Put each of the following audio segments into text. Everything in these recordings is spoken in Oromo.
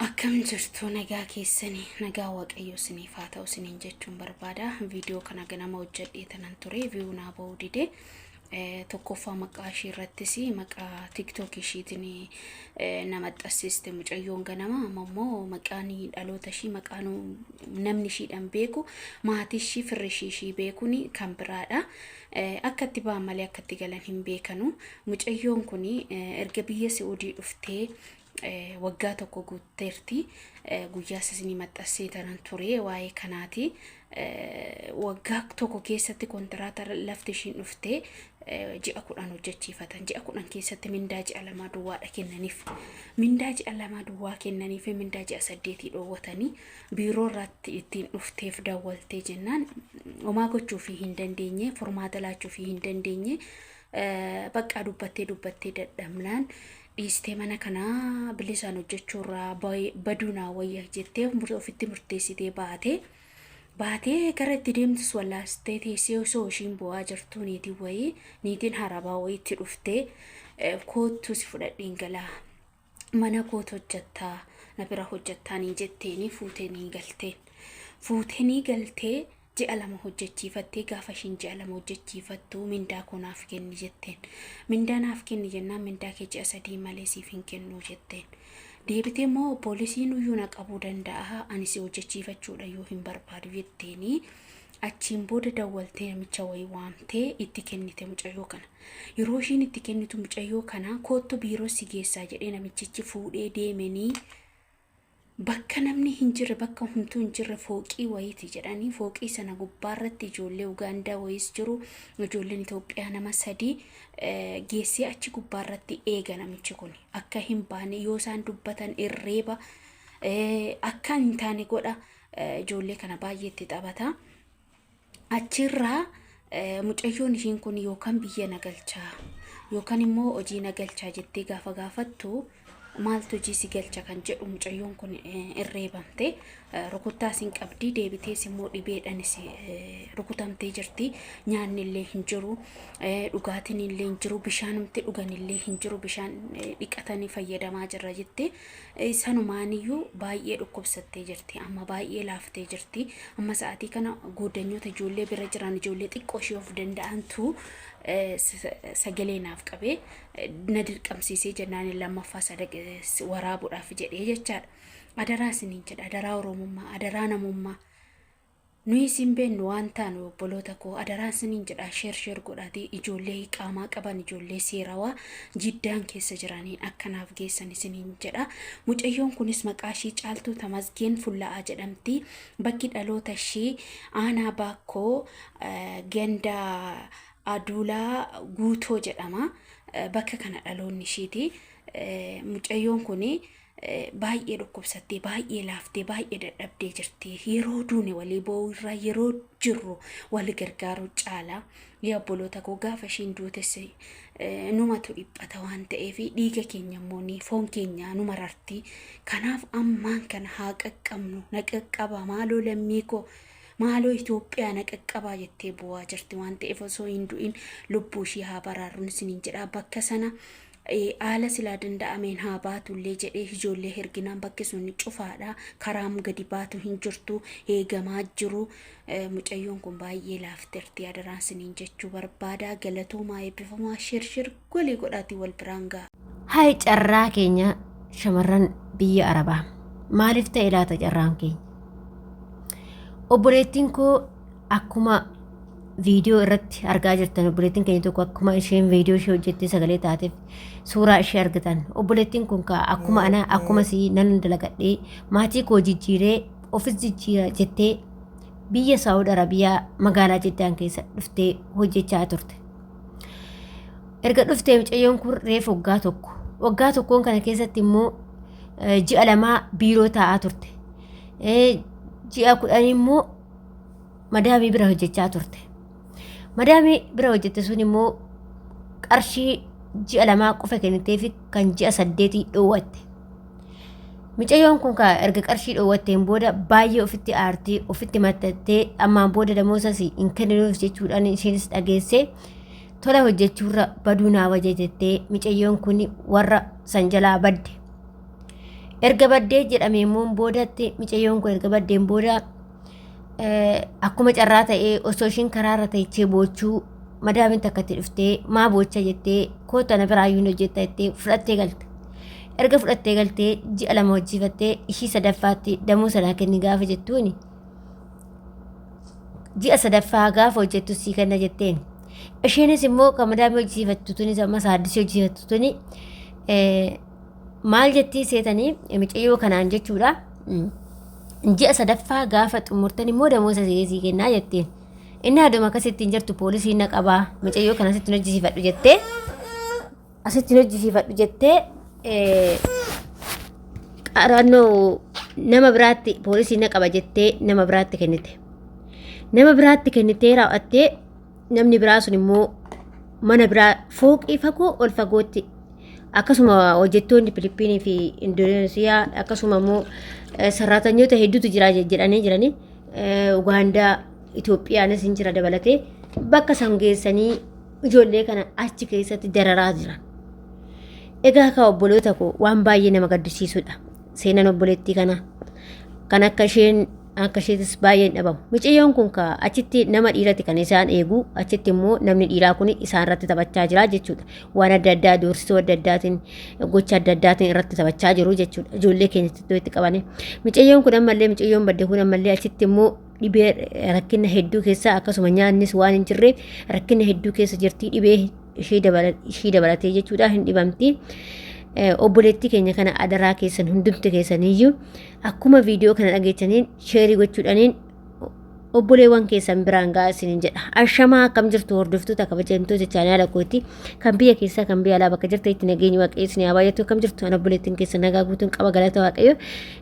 Akkam jirtu nagaa keessanii nagaa waaqayyo isiniif haa ta'u isiniin jechuun barbaada. Viidiyoo kana ganama hojjedhee tanan ture viiyuu naa ba'uu dide tokkoffaa maqaa ishee irrattis maqaa TikTok isheetiin nama xassiste mucayyoon ganama ammoo maqaan dhaloota ishee maqaan namni isheedhaan beeku maatii ishee firri ishee beekuun kan biraadha. Akka itti ba'an malee akka itti galan hin beekanu. Mucayyoon kun erga biyya Saa'udii dhuftee waggaa tokko guutteerti. Guyyaa isinii maxxansee tanan ture waa'ee kanaati. Waggaa tokko keessatti kontiraata lafti ishiin dhuftee ji'a 10 hojjechiifatan. Ji'a 10 keessatti mindaa ji'a 2 duwwaadha kennaniif. Mindaa ji'a 2 duwwaa kennaniif mindaa ji'a 8 dhoowwatanii biiroo irratti ittiin dhufteef daawwaltee jennaan homaa gochuu fi hin dandeenye furmaata laachuu fi hin dandeenye bakka dubbattee dadhabnaan dhiistee mana kana bilisaan hojjechuurraa baduunaa wayya jettee ofitti murteessitee baatee gara itti deemtus wallaastee teessee osoo ishiin bu'aa jirtu niitiin harabaa wayiitti dhuftee koottu si fudhadhiin galaa mana koot hojjettaa na bira hojjettaanii jetteeni fuuteenii galtee ji'a 2 hojjechiifattee gaafa ishiin ji'a 2 hojjechiifattu mindaa konaaf kenni jetteen. Mindaa naaf kenni jennaan mindaa kee ji'a 3 malee siif hin kennu jetteen. Deebitee immoo poolisiin uyyuu na qabuu danda'a ani si hojjechiifachuudha yoo hin barbaadu jetteeni. Achiin booda daawwaltee namicha wayii waamtee itti kennite mucayyoo kana. Yeroo ishiin itti kennitu mucayyoo kana koottu biiroo si geessaa jedhee namichichi fuudhee deemanii bakka namni hin jirre bakka humtuu hin jirre fooqii wayiiti jedhanii fooqii sana gubbaarratti ijoollee Ugaandaa wayiis jiru ijoolleen Itoophiyaa nama 3 geessee achi gubbaarratti eega namichi kun akka hin baane yoo isaan dubbatan irreeba akka hin taane godha ijoollee kana baay'eetti taphata. Achirraa mucayyoon ishiin kun yookaan biyya nagalchaa yookaan immoo hojii nagalchaa jettee gaafa gaafattu maaltu hojii galcha kan jedhu mucayyoon kun irreebamte rukuttaa sin qabdi deebitee immoo dhibeedhanis rukutamtee jirti. Nyaanni illee hin jiru dhugaatiin illee hin jiru bishaanumti dhugan illee hin jiru bishaan dhiqatanii fayyadamaa jirra jettee sanumaaniyyuu baay'ee dhukkubsattee jirti amma baay'ee laaftee jirti. Amma sa'aatii kana goodanyoota ijoollee bira jiran ijoollee xiqqoo ishee of danda'antu sagalee naaf qabee na dirqamsiisee jennaan lammaffaa waraabuudhaaf jedhee jechaadha. Adaraa isiniin jedha adaraa oromummaa adaraa namummaa nuyi isin beennu waan taanu obboloota koo adaraa isiniin jedha sheer godhaatii ijoollee qaamaa qaban ijoollee seerawaa jiddaan keessa jiraniin akkanaaf geessan isiniin jedha. Mucayyoon kunis maqaa ishee Caaltuu Tamasgeen Fulla'aa jedhamti. Bakki dhaloota ishee aanaa Baakkoo ganda Adulaa Guutoo jedhama. Bakka kana dhaloonni isheeti. Mucayyoon kun baay'ee dhukkubsattee baay'ee laaftee baay'ee dadhabdee jirti. Yeroo duune walii boo'u irraa yeroo jirru wal gargaaru caala. Yaa obboloota koo gaafa ishiin duutes numatu dhiphata waan ta'eef dhiiga keenya immoo foon keenya numa rarti. Kanaaf ammaan kana haa qaqqabnu na qaqqaba maaloo lammii koo maaloo Itoophiyaa na qaqqabaa jettee bu'aa jirti waan ta'eef osoo hin du'in lubbuu ishee haa baraarruun isiniin jedha. Bakka sana haala silaa danda'ameen haa baatullee jedhee ijoollee herginaan bakki sun cufaadha. Karaam gadi baatu hin jirtu eegamaa jiru. Mucayyoon kun baay'ee laafteerti adaraan isiniin jechuu barbaada. Galatoomaa eebbifamaa shir golii godhaatii wal biraan ga'a. Hayi carraa keenya shamaran biyya Arabaa maaliif ta'e laata carraan keenya? Obboleettiin koo akkuma viidiyoo irratti argaa jirtan obboleettiin keenya tokko akkuma isheen viidiyoo ishee hojjettee sagalee taateef suuraa ishee argitan obboleettiin kun akkuma ana akkuma si nan dalagadhee maatii koo jijjiiree ofis jijjiira jettee biyya Saawud Arabiyaa magaalaa Jiddaan keessa dhuftee hojjechaa turte. Erga dhuftee mucayyoon kun reef waggaa tokkoon kana keessatti immoo ji'a 2 biiroo taa'aa turte. Ji'a 10 immoo madaamii bira hojjechaa turte. Madaamii bira hojjette sun immoo qarshii ji'a 2 qofa kenniteef kan ji'a 8 dhoowwatte. Mucayyoon kun erga qarshii dhoowwatteen booda baay'ee ofitti aartii ofitti maxxattee ammaan booda damoosas hin kenninuuf jechuudhaan isheenis dhageessee tola hojjechuurra baduu naa wajjajettee mucayyoon kun warra san jalaa badde. erga baddee jedhamee immoo boodatti mucayyoon kun erga baddeen booda akkuma carraa ta'ee osoo ishiin karaarra ta'ee boochuu madaamin takkatti dhuftee maa boocha jettee koota na biraayyuu hojjetta jettee fudhattee galte. Erga fudhattee galtee ji'a lama hojjifattee ishii sadaffaatti damuu sanaa kenni gaafa jettuuni ji'a sadaffaa gaafa hojjettu sii kenna jetteen. Isheenis immoo kan madaamii hojjifattu tunis amma saaddisii hojjifattu tuni maal jettii seetanii mucayyoo kanaan jechuudha. Ji'a sadaffaa gaafa xumurtan immoo damoosa sii kennaa jetteen. Inni haaduma akkasittiin jirtu poolisii na qabaa mucayyoo kana asittiin hojjisiifadhu jettee asittiin hojjisiifadhu jettee qarannoo nama biraatti poolisii na qaba jettee nama biraatti kennite. Nama biraatti kennitee raawwattee namni biraa sun immoo mana biraa fooqii fagoo ol fagootti akkasuma hojjettoonni Filiippiinii fi Indoneesiyaa akkasuma immoo sararatanyoota hedduutu jira jedhanii jiranii Ugaandaa Itoophiyaanis hin jira dabalatee bakka san geessanii ijoollee kana achi keessatti dararaa jiran. Egaa ka obboloota koo waan baay'ee nama gaddisiisudha. Seenaan obboleettii kana kan akka isheetis baay'een dhabamu. Mucayyoon kun ka achitti nama dhiirati kan isaan eegu achitti immoo namni dhiiraa kun isaan irratti taphachaa jira jechuudha. Waan adda addaa doorsisuu adda addaatiin gocha adda addaatiin irratti taphachaa jiru jechuudha. Ijoollee keenyatti itti qabane. Mucayyoon kun ammallee mucayyoon badde kun ammallee achitti immoo dhibee rakkina hedduu keessa akkasuma nyaannis waan hin jirreef rakkina hedduu keessa jirti dhibee ishii dabalatee jechuudha hin dhibamti. Obboleettii keenya kana adaraa keessan hundumti keessaniyyuu akkuma viidiyoo kana dhageechaniin sheerii gochuudhaaniin obboleewwan keessan biraan ga'a isiniin jedha. Ashamaa akkam jirtu hordoftoota kabajamtoota chaanaala kooti kan biyya keessaa kan biyya alaa bakka jirta itti nageenyi waaqayyo isin haa baay'atu akkam jirtu an obboleettiin keessan nagaa guutuun qaba galata waaqayyo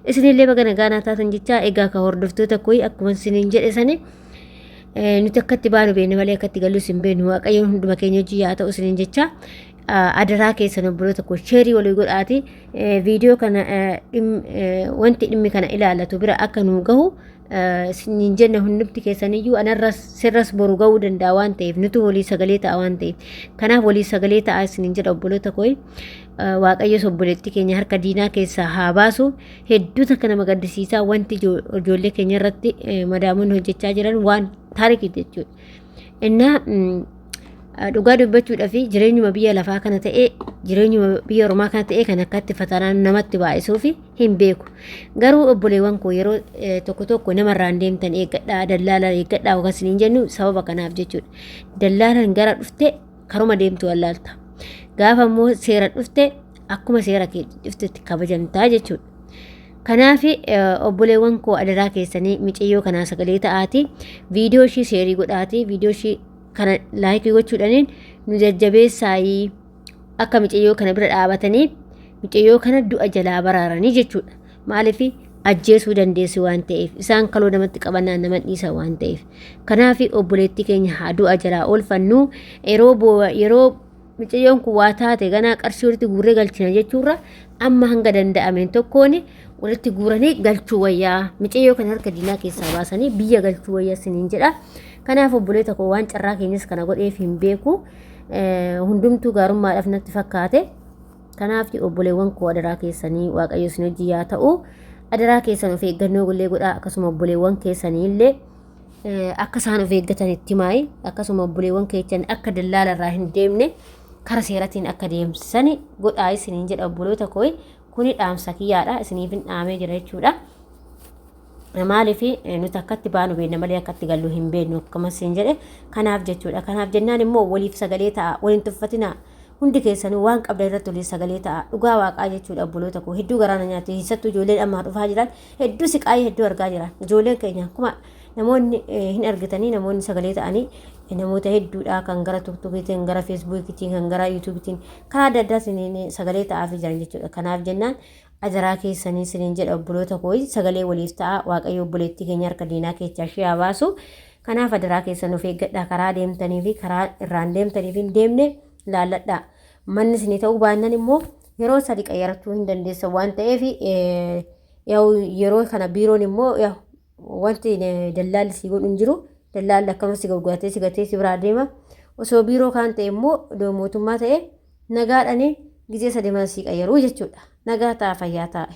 isinillee baga nagaa taatan jecha egaa ka hordoftoota kooyi akkuma isiniin jedhe sani nuti akkatti baanu beekne malee akkatti gallu isin beeknu waaqayyoon hunduma keenya hojii haa ta'u isiniin jecha adaraa keessan obboloota koo sheerii walii godhaati viidiyoo kana wanti dhimmi kana ilaallatu bira akka nu gahu isiniin jenna hundumti keessaniyyuu anarras sirras boru gahuu danda'a waan ta'eef nuti walii sagalee ta'a waan ta'eef kanaaf walii sagalee ta'a isiniin jedha obboloota koo waaqayyo obboleettii keenya harka diinaa keessaa haa baasu hedduu takka nama gaddisiisaa wanti ijoollee keenya irratti madaamoonni hojjechaa jiran waan taarikii jechuudha. Innaa dhugaa dubbachuudhaa fi jireenyuma biyya lafaa kana ta'ee jireenyuma biyya ormaa kana ta'ee kan akkatti fatanaan namatti baay'isuu fi hin beeku. Garuu obboleewwan koo yeroo tokko tokko namarraan deemtan eeggadhaa dallaalaan eeggadhaa akkasiin hin jennu sababa kanaaf jechuudha. Dallaalaan gara dhufte karuma deemtu wallaalta. Gaafa immoo seera dhufte akkuma seera kee dhuftetti kabajamtaa jechuudha. Kanaaf obboleewwan koo adaraa keessanii mucayyoo kanaa sagalee ta'aati viidiyoo ishii sheerii godhaati viidiyoo ishii kana laayikii gochuudhaaniin nu jajjabeessaayii akka mucayyoo kana bira dhaabatanii mucayyoo kana du'a jalaa baraaranii jechuudha. Maaliif ajjeesuu dandeessu waan ta'eef isaan kaloo namatti qabannaan nama dhiisa waan ta'eef kanaaf obboleettii keenya haa du'a jalaa oolfannu yeroo mucayyoon kun waa taate ganaa qarshii walitti guurree galchina jechuurra amma hanga danda'ameen tokkoon walitti guuranii galchuu wayyaa mucayyoo kana harka diinaa keessaa baasanii biyya galchuu wayyaa isiniin jedha. Kanaaf obboleeta koo waan carraa keenyas kana godheef hin beeku hundumtuu gaarummaadhaaf natti fakkaate. Kanaaf obboleewwan koo adaraa keessanii waaqayyo isin hojii yaa ta'u adaraa keessan of eeggannoo gullee godhaa akkasuma obboleewwan keessanii illee akka isaan of eeggatan itti maayi akkasuma obboleewwan keessan akka dallaalarraa hin deemne kara seeratiin akka deemsisan godhaa isiniin jedha obboloota koo kuni dhaamsa kiyyaadha isiniif hin dhaamee jira jechuudha. Maaliif nuti akkatti baanu beekna malee akkatti gallu hin beeknu akkuma isin jedhe kanaaf jechuudha. Kanaaf jennaan immoo waliif sagalee ta'a waliin tuffatina hundi keessanuu waan qabda irratti waliif sagalee ta'a dhugaa waaqaa jechuudha obboloota koo hedduu garaana nyaate keessattuu ijoolleen ammaa dhufaa jiran hedduu siqaayii hedduu argaa jiran ijoolleen keenya akkuma namoonni hin argitanii namoonni sagalee ta'anii namoota hedduudha kan gara tiktokiitiin gara feesbuukiitiin kan gara yuutuubiitiin karaa adda addaatiin sagalee ta'aa jiran jechuudha. Kanaaf jennaan adaraa keessanii isiniin jedha obboloota koo sagalee waliif ta'a waaqayyo obboleettii keenya harka diinaa keessaa ishee haa baasu. Kanaaf adaraa keessan of eeggadhaa karaa deemtanii fi karaa irraan deemtanii fi hin deemne laalladhaa. Manni isinii ta'uu baannaan immoo yeroo sadi qayyarachuu hin dandeessan waan ta'eef yeroo kana biiroon immoo wanti dallaalli si godhu hin jiru dallaalli akkasumas si gurguratee si gatee si biraa deema osoo biiroo kaan ta'e immoo mootummaa ta'e nagaadhaan gizee 3 si qayyaruu jechuudha. Nagaa ta'a fayyaa ta'a.